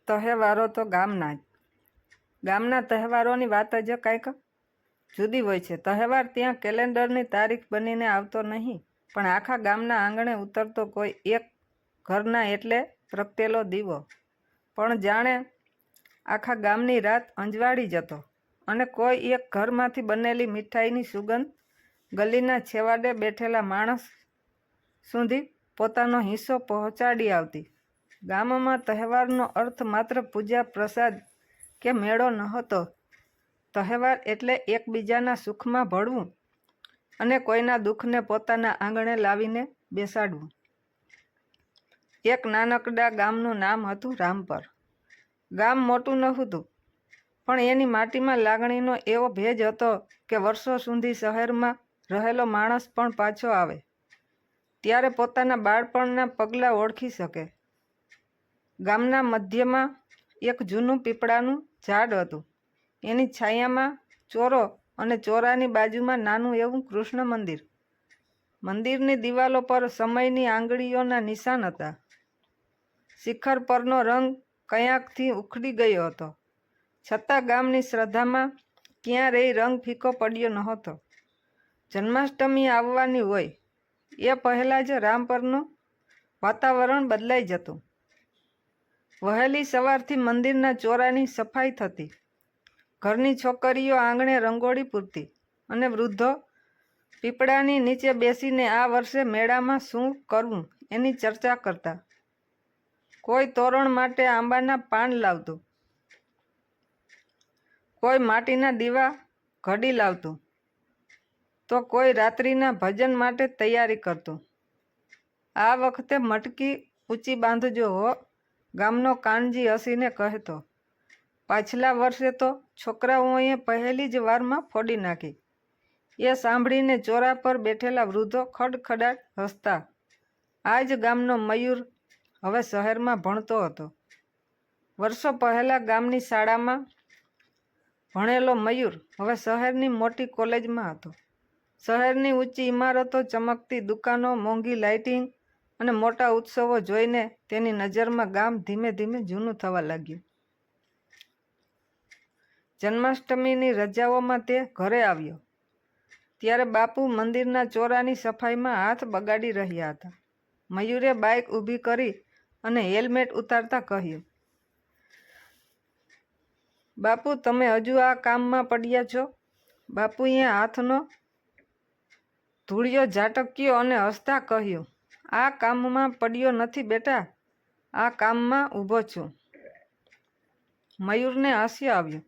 તહેવારો તો ગામના તહેવારોની વાત જ કાંઈક જુદી હોય છે. તહેવાર ત્યાં કેલેન્ડરની તારીખ બનીને આવતો નહીં, પણ આખા ગામના આંગણે ઉતરતો કોઈ એક ઘરના એટલે પ્રગટેલો દીવો પણ જાણે આખા ગામની રાત અંજવાળી જતો, અને કોઈ એક ઘરમાંથી બનેલી મીઠાઈની સુગંધ ગલીના છેવાડે બેઠેલા માણસ સુધી પોતાનો હિસ્સો પહોંચાડી આવતી. ગામમાં તહેવારનો અર્થ માત્ર પૂજા, પ્રસાદ કે મેળો નહોતો. તહેવાર એટલે એકબીજાના સુખમાં ભળવું અને કોઈના દુઃખને પોતાના આંગણે લાવીને બેસાડવું. એક નાનકડા ગામનું નામ હતું રામપર. ગામ મોટું નહોતું, પણ એની માટીમાં લાગણીનો એવો ભેજ હતો કે વર્ષો સુધી શહેરમાં રહેલો માણસ પણ પાછો આવે ત્યારે પોતાના બાળપણના પગલાં ઓળખી શકે. ગામના મધ્યમાં એક જૂનું પીપળાનું ઝાડ હતું. એની છાયામાં ચોરો અને ચોરાની બાજુમાં નાનું એવું કૃષ્ણ મંદિર. મંદિરની દિવાલો પર સમયની આંગળીઓના નિશાન હતા. શિખર પરનો રંગ કયાંકથી ઉખડી ગયો હતો, છતાં ગામની શ્રદ્ધામાં ક્યારેય રંગ ફીકો પડ્યો નહોતો. જન્માષ્ટમી આવવાની હોય એ પહેલાં જ રામપરનું વાતાવરણ બદલાઈ જતું. વહેલી સવારથી મંદિરના ચોરાની સફાઈ થતી, ઘરની છોકરીઓ આંગણે રંગોળી પૂરતી અને વૃદ્ધો પીપળાની નીચે બેસીને આ વર્ષે મેળામાં શું કરવું એની ચર્ચા કરતા. કોઈ તોરણ માટે આંબાના પાન લાવતું, કોઈ માટીના દીવા ઘડી લાવતું, તો કોઈ રાત્રિના ભજન માટે તૈયારી કરતું. આ વખતે મટકી ઊંચી બાંધજો હો, ગામનો કાનજી હસીને કહેતો. પાછલા વર્ષે તો છોકરાઓએ પહેલી જ વારમાં ફોડી નાખી. એ સાંભળીને ચોરા પર બેઠેલા વૃદ્ધો ખડખડાટ હસતા. આ જ ગામનો મયુર હવે શહેરમાં ભણતો હતો. વર્ષો પહેલાં ગામની શાળામાં ભણેલો મયુર હવે શહેરની મોટી કોલેજમાં હતો. શહેરની ઊંચી ઇમારતો, ચમકતી દુકાનો, મોંઘી લાઇટિંગ અને મોટા ઉત્સવો જોઈને તેની નજરમાં ગામ ધીમે ધીમે જૂનું થવા લાગ્યું. જન્માષ્ટમીની રજાઓમાં તે ઘરે આવ્યો ત્યારે બાપુ મંદિરના ચોરાની સફાઈમાં હાથ બગાડી રહ્યા હતા. મયુરે બાઇક ઊભી કરી અને હેલ્મેટ ઉતારતા કહ્યું, બાપુ, તમે હજુ આ કામમાં પડ્યા છો? બાપુએ હાથનો ધૂળિયો ઝાટક્યો અને હસતા કહ્યું, આ કામમાં પડ્યો નથી બેટા, આ કામમાં ઊભો છું. મયુરને હાસ્ય આવ્યું.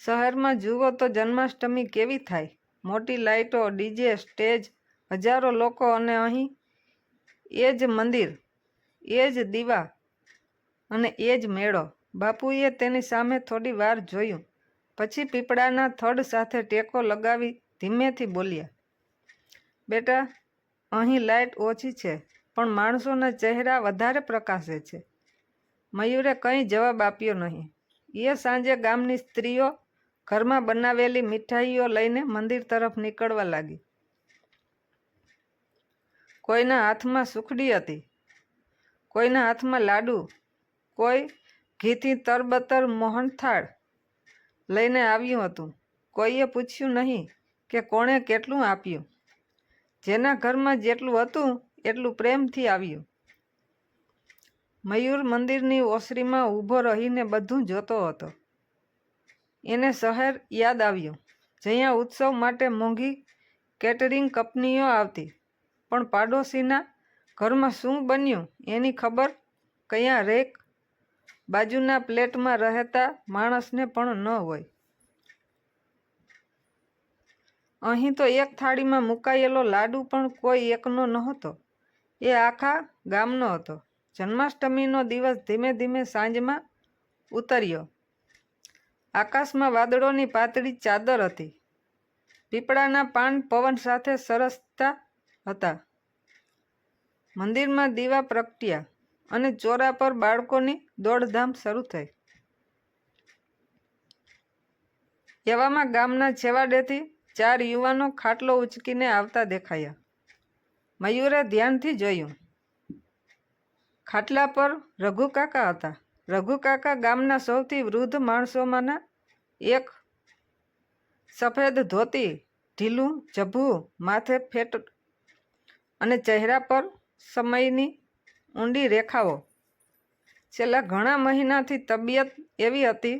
શહેરમાં જુઓ તો જન્માષ્ટમી કેવી થાય, મોટી લાઇટો, ડીજે, સ્ટેજ, હજારો લોકો, અને અહીં એ જ મંદિર, એ જ દીવા અને એ જ મેળો. બાપુએ તેની સામે થોડી વાર જોયું, પછી પીપળાના થડ સાથે ટેકો લગાવી ધીમેથી બોલ્યા, બેટા, અહીં લાઇટ ઓછી છે, પણ માણસોના ચહેરા વધારે પ્રકાશે છે. મયુરે કંઈ જવાબ આપ્યો નહીં. એ સાંજે ગામની સ્ત્રીઓ ઘરમાં બનાવેલી મીઠાઈઓ લઈને મંદિર તરફ નીકળવા લાગી. કોઈના હાથમાં સુખડી હતી, કોઈના હાથમાં લાડુ, કોઈ ઘીથી તરબતર મોહનથાળ લઈને આવ્યું હતું. કોઈએ પૂછ્યું નહીં કે કોણે કેટલું આપ્યું. જેના ઘરમાં જેટલું હતું એટલું પ્રેમથી આવ્યું. મયુર મંદિરની ઓસરીમાં ઊભો રહીને બધું જોતો હતો. એને શહેર યાદ આવ્યું, જ્યાં ઉત્સવ માટે મોંઘી કેટરિંગ કંપનીઓ આવતી, પણ પાડોશીના ઘરમાં શું બન્યું એની ખબર ક્યારેક બાજુના ફ્લેટમાં રહેતા માણસને પણ ન હોય. અહીં તો એક થાળીમાં મુકાયેલો લાડુ પણ કોઈ એકનો નહોતો, એ આખા ગામનો હતો. જન્માષ્ટમીનો દિવસ ધીમે ધીમે સાંજમાં ઉતર્યો. આકાશમાં વાદળોની પાતળી ચાદર હતી. પીપળાના પાન પવન સાથે સરસતા હતા. મંદિરમાં દીવા પ્રગટ્યા અને ચોરા પર બાળકોની દોડધામ શરૂ થઈ. એવામાં ગામના છેવાડેથી 4 યુવાનો ખાટલો ઉંચકીને આવતા દેખાયા. મયુરે ધ્યાનથી જોયું. ખાટલા પર રઘુ કાકા હતા. રઘુ કાકા ગામના સૌથી વૃદ્ધ માણસોમાંના એક. સફેદ ધોતી, ઢીલું જભું, માથે ફેટ અને ચહેરા પર સમયની ઊંડી રેખાઓ. છેલ્લા ઘણા મહિનાથી તબિયત એવી હતી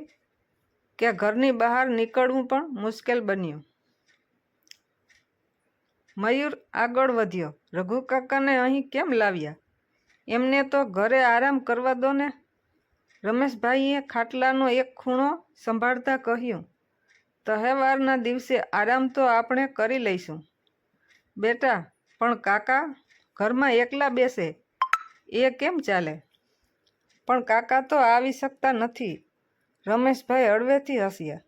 કે ઘરની બહાર નીકળવું પણ મુશ્કેલ બન્યું. મયુર આગળ વધ્યો. રઘુ કાકાને અહીં કેમ લાવ્યા? એમને તો ઘરે આરામ કરવા દો ને. રમેશભાઈએ ખાટલાનો એક ખૂણો સંભાળતા કહ્યું. તહેવારના દિવસે આરામ તો આપણે કરી લઈશું બેટા, પણ કાકા ઘરમાં એકલા બેસે એ કેમ ચાલે? પણ કાકા તો આવી શકતા નથી. રમેશભાઈ હળવેથી હસ્યા.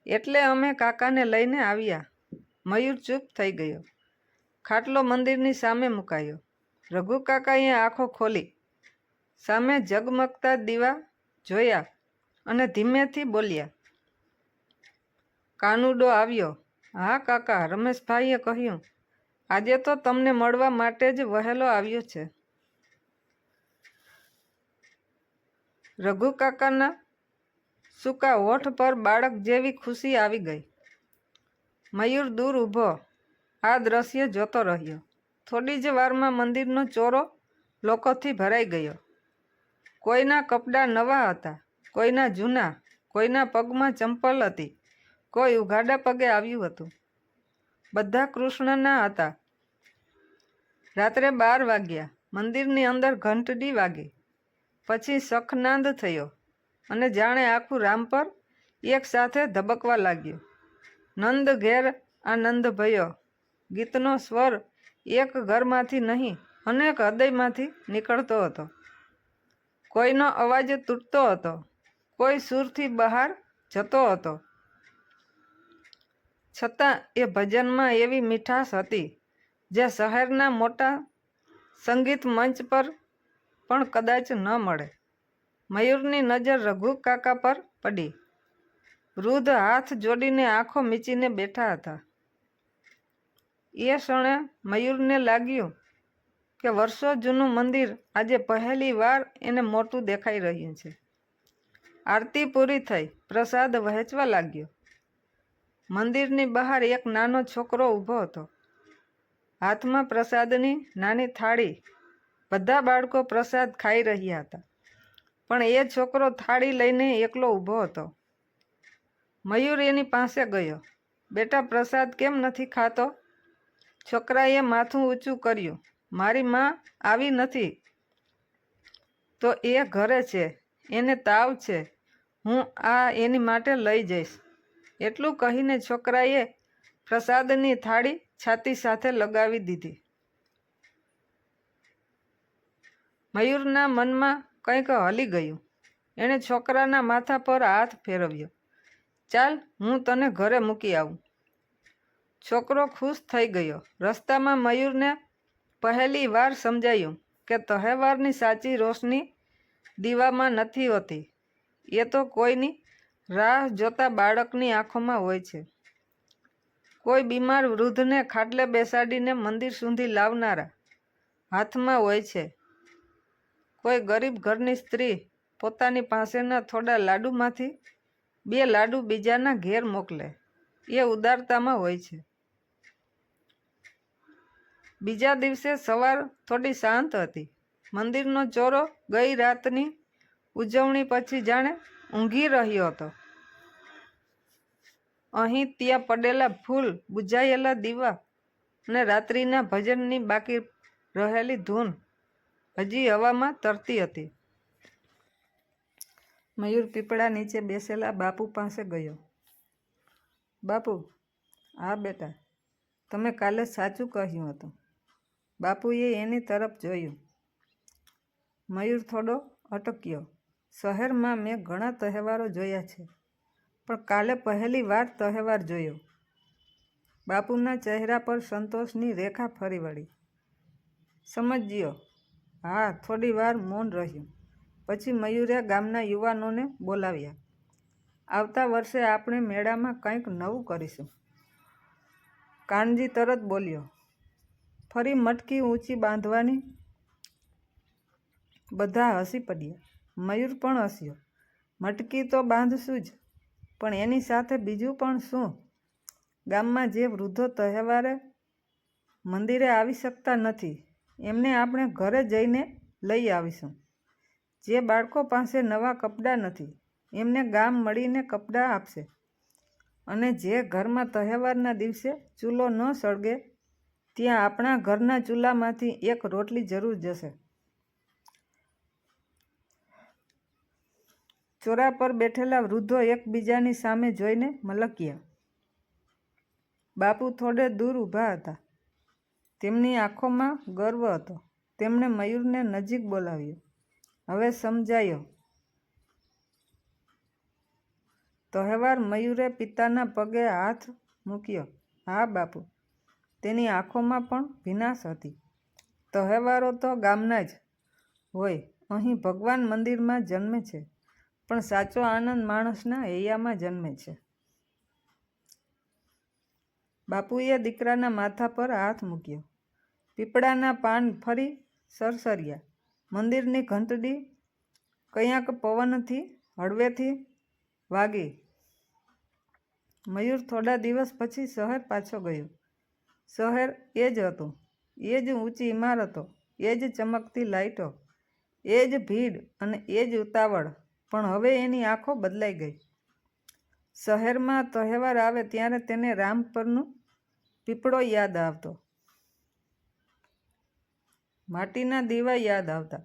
એટલે અમે કાકાને લઈને આવ્યા. મયુર ચૂપ થઈ ગયો. ખાટલો મંદિરની સામે મુકાયો. રઘુ કાકાએ આંખો ખોલી સામે ઝગમગતા દીવા જોયા અને ધીમેથી બોલ્યા. કાનુડો આવ્યો? હા કાકા, રમેશભાઈએ કહ્યું. આજે તો તમને મળવા માટે જ વહેલો આવ્યો છે. રઘુ કાકાના સૂકા હોઠ પર બાળક જેવી ખુશી આવી ગઈ. મયુર દૂર ઊભો આ દ્રશ્ય જોતો રહ્યો. થોડી જ વારમાં મંદિરનો ચોરો લોકોથી ભરાઈ ગયો. કોઈના કપડાં નવા હતા, કોઈના જૂના, કોઈના પગમાં ચંપલ હતી, કોઈ ઉઘાડા પગે આવ્યું હતું. બધા કૃષ્ણના હતા. રાત્રે 12 વાગ્યા. મંદિરની અંદર ઘંટડી વાગી. પછી શંખનાદ થયો અને જાણે આખું રામપર એક સાથે ધબકવા લાગ્યું. નંદ ઘેર આનંદ ભયો ગીતનો સ્વર એક ઘરમાંથી નહીં, અનેક હૃદયમાંથી નીકળતો હતો. કોઈનો અવાજ તૂટતો હતો, કોઈ સૂરથી બહાર જતો હતો. છતાં એ ભજનમાં એવી મીઠાશ હતી જે શહેરના મોટા સંગીત મંચ પર પણ કદાચ ન મળે. મયુરની નજર રઘુ કાકા પર પડી. વૃદ્ધ હાથ જોડીને આંખો મીચીને બેઠા હતા. એ ક્ષણે મયુરને લાગ્યું કે વર્ષો જૂનું મંદિર આજે પહેલી વાર એને મોટું દેખાઈ રહ્યું છે. આરતી પૂરી થઈ. પ્રસાદ વહેંચવા લાગ્યો. મંદિરની બહાર એક નાનો છોકરો ઊભો હતો. હાથમાં પ્રસાદની નાની થાળી. બધા બાળકો પ્રસાદ ખાઈ રહ્યા હતા, પણ એ છોકરો થાળી લઈને એકલો ઊભો હતો. મયુર એની પાસે ગયો. બેટા, પ્રસાદ કેમ નથી ખાતો? છોકરાએ માથું ઊંચું કર્યું. મારી માં આવી નથી તો એ ઘરે છે, એને તાવ છે, હું આ એની માટે લઈ જઈશ. એટલું કહીને છોકરાએ પ્રસાદની થાળી છાતી સાથે લગાવી દીધી. મયુરના મનમાં કંઈક હલી ગયું. એણે છોકરાના માથા પર હાથ ફેરવ્યો. ચાલ, હું તને ઘરે મૂકી આવું. છોકરો ખુશ થઈ ગયો. રસ્તામાં મયુરને પહેલી વાર સમજાયું કે તહેવારની સાચી રોશની દીવામાં નથી હોતી, એ તો કોઈની રાહ જોતા બાળકની આંખોમાં હોય છે. કોઈ બીમાર વૃદ્ધને ખાટલે બેસાડીને મંદિર સુધી લાવનારા હાથમાં હોય છે. કોઈ ગરીબ ઘરની સ્ત્રી પોતાની પાસેના થોડા લાડુમાંથી 2 લાડુ બીજાના ઘેર મોકલે, એ ઉદારતામાં હોય છે. બીજા દિવસે સવાર થોડી શાંત હતી. મંદિરનો ચોરો ગઈ રાતની ઉજવણી પછી જાણે ઊંઘી રહ્યો હતો. અહીં ત્યાં પડેલા ફૂલ, બુઝાયેલા દીવા અને રાત્રિના ભજનની બાકી રહેલી ધૂન હજી હવામાં તરતી હતી. મયુર પીપળા નીચે બેસેલા બાપુ પાસે ગયો. બાપુ, હા બેટા, તમે કાલે સાચું કહ્યું હતું. બાપુએ એની તરફ જોયું. મયુર થોડો અટક્યો. શહેરમાં મેં ઘણા તહેવારો જોયા છે, પણ કાલે પહેલી વાર તહેવાર જોયો. બાપુના ચહેરા પર સંતોષની રેખા ફરી વળી. સમજ્યો? હા. થોડી વાર મૌન રહ્યું. પછી મયુરે ગામના યુવાનોને બોલાવ્યા. આવતા વર્ષે આપણે મેળામાં કંઈક નવું કરીશું. કાનજી તરત બોલ્યો. ફરી મટકી ઊંચી બાંધવાની. બધા હસી પડ્યા. મયુર પણ હસ્યો. મટકી તો બાંધશું જ, પણ એની સાથે બીજું પણ શું? ગામમાં જે વૃદ્ધો તહેવારે મંદિરે આવી શકતા નથી, એમને આપણે ઘરે જઈને લઈ આવીશું. જે બાળકો પાસે નવા કપડાં નથી, એમને ગામ મળીને કપડાં આપશે. અને જે ઘરમાં તહેવારના દિવસે ચૂલો ન સળગે, ત્યાં આપણા ઘરના ચૂલામાંથી એક રોટલી જરૂર જશે. ચોરા પર બેઠેલા વૃદ્ધો એકબીજાની સામે જોઈને મલક્યા. બાપુ થોડે દૂર ઊભા હતા. તેમની આંખોમાં ગર્વ હતો. તેમણે મયુરને નજીક બોલાવ્યો. હવે સમજાયો તહેવાર. મયુરે પિતાના પગે હાથ મૂક્યો. હા બાપુ. તેની આંખોમાં પણ ભીનાશ હતી. તહેવારો તો ગામના જ હોય. અહીં ભગવાન મંદિરમાં જન્મે છે, પણ સાચો આનંદ માણસના હૈયામાં જન્મે છે. બાપુએ દીકરાના માથા પર હાથ મૂક્યો. પીપળાના પાન ફરી સરસર્યા. મંદિરની ઘંટડી કંયાક પવનથી હળવેથી વાગી. મયુર થોડા દિવસ પછી શહેર પાછો ગયો. શહેર એ જ હતું. એ જ ઊંચી ઇમારતો, એ જ ચમકતી લાઇટો, એ જ ભીડ અને એ જ ઉતાવળ. પણ હવે એની આંખો બદલાઈ ગઈ. શહેરમાં તહેવાર આવે ત્યારે તેને રામ પરનું પીપળો યાદ આવતો. માટીના દીવા યાદ આવતા.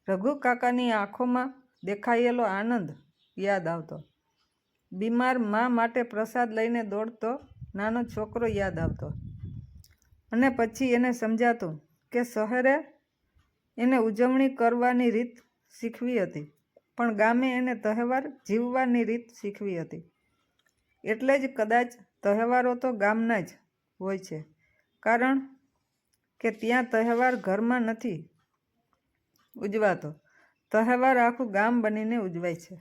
રઘુ કાકાની આંખોમાં દેખાયેલો આનંદ યાદ આવતો. બીમાર મા માટે પ્રસાદ લઈને દોડતો નાનો છોકરો યાદ આવતો. અને પછી એને સમજાતું કે શહેરે એને ઉજવણી કરવાની રીત શીખવી હતી, પણ ગામે એને તહેવાર જીવવાની રીત શીખવી હતી. એટલે જ કદાચ તહેવારો તો ગામના જ હોય છે, કારણ કે ત્યાં તહેવાર ઘરમાં નથી ઉજવાતો. તહેવાર આખું ગામ બનીને ઉજવાય છે.